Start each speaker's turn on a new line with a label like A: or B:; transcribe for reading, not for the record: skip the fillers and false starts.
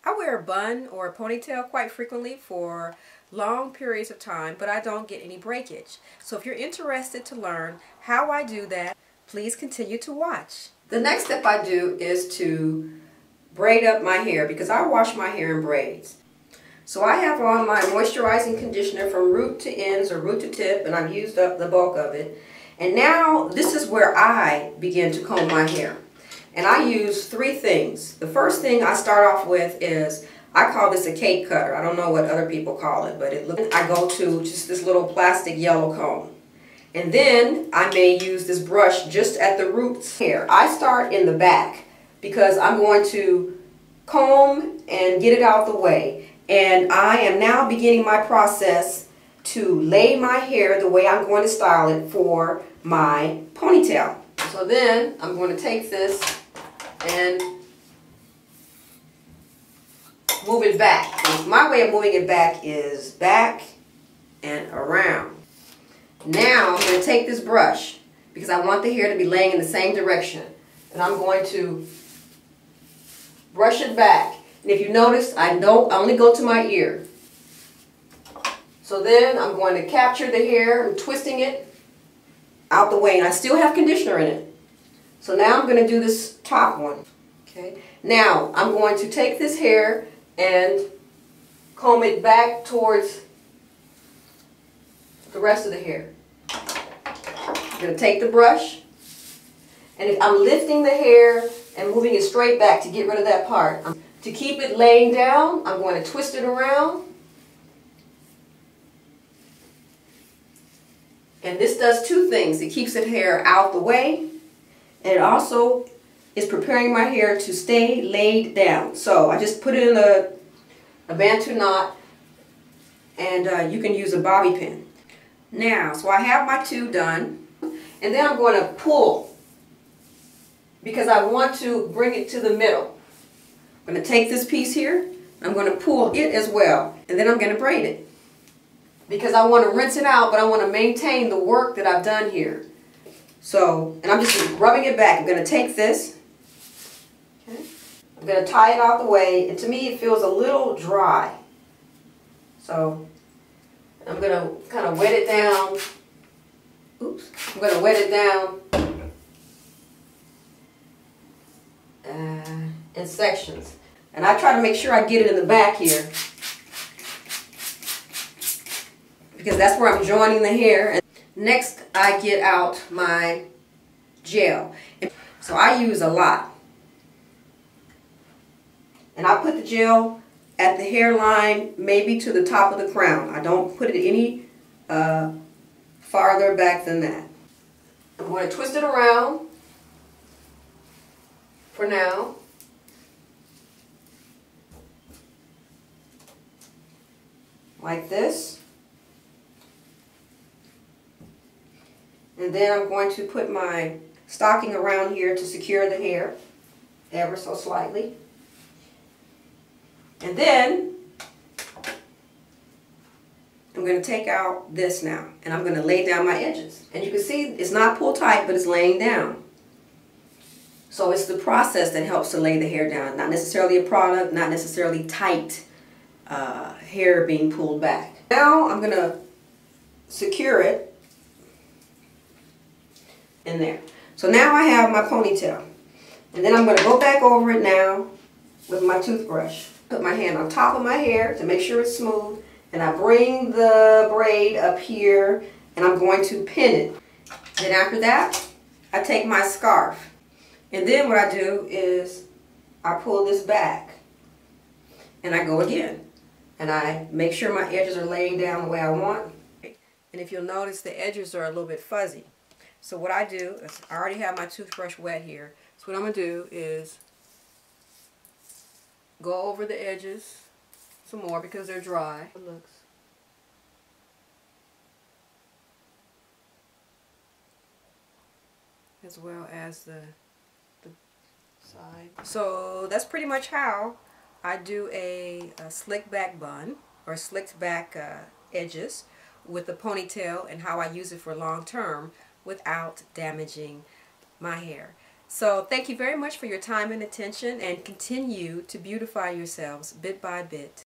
A: I wear a bun or a ponytail quite frequently for long periods of time, but I don't get any breakage. So if you're interested to learn how I do that, please continue to watch. The next step I do is to braid up my hair because I wash my hair in braids. So I have on my moisturizing conditioner from root to ends or root to tip, and I've used up the bulk of it. And now this is where I begin to comb my hair. And I use three things. The first thing I start off with is, I call this a cake cutter. I don't know what other people call it, but I go to just this little plastic yellow comb. And then I may use this brush just at the roots here. I start in the back because I'm going to comb and get it out the way. And I am now beginning my process to lay my hair the way I'm going to style it for my ponytail. So then I'm going to take this and move it back. And my way of moving it back is back and around. Now I'm going to take this brush because I want the hair to be laying in the same direction. And I'm going to brush it back. And if you notice, I only go to my ear. So then I'm going to capture the hair and twisting it out the way. And I still have conditioner in it. So now I'm going to do this top one. Okay. Now I'm going to take this hair and comb it back towards the rest of the hair. I'm going to take the brush, and if I'm lifting the hair and moving it straight back to get rid of that part. To keep it laying down, I'm going to twist it around. And this does two things. It keeps the hair out the way, and it also is preparing my hair to stay laid down. So I just put it in a Bantu knot, and you can use a bobby pin. Now, so I have my two done, and then I'm going to pull because I want to bring it to the middle. I'm going to take this piece here, I'm going to pull it as well, and then I'm going to braid it. Because I want to rinse it out, but I want to maintain the work that I've done here. So, and I'm just rubbing it back. I'm going to take this, okay. I'm going to tie it out the way, and to me it feels a little dry. So, I'm going to kind of wet it down. Oops. I'm going to wet it down in sections. And I try to make sure I get it in the back here, because that's where I'm joining the hair. Next, I get out my gel. So I use a lot. And I put the gel at the hairline, maybe to the top of the crown. I don't put it any farther back than that. I'm going to twist it around for now. Like this. And then I'm going to put my stocking around here to secure the hair ever so slightly. And then I'm going to take out this now, and I'm going to lay down my edges. And you can see it's not pulled tight, but it's laying down. So it's the process that helps to lay the hair down, not necessarily a product, not necessarily tight hair being pulled back. Now I'm going to secure it in there. So now I have my ponytail. And then I'm going to go back over it now with my toothbrush. Put my hand on top of my hair to make sure it's smooth. And I bring the braid up here and I'm going to pin it. Then after that, I take my scarf. And then what I do is I pull this back. And I go again. And I make sure my edges are laying down the way I want. And if you'll notice, the edges are a little bit fuzzy. So what I do is, I already have my toothbrush wet here. So what I'm going to do is go over the edges some more because they're dry. It looks. As well as the side. So that's pretty much how I do a slick back bun, or slicked back edges with the ponytail, and how I use it for long term without damaging my hair. So thank you very much for your time and attention, and continue to beautify yourselves bit by bit.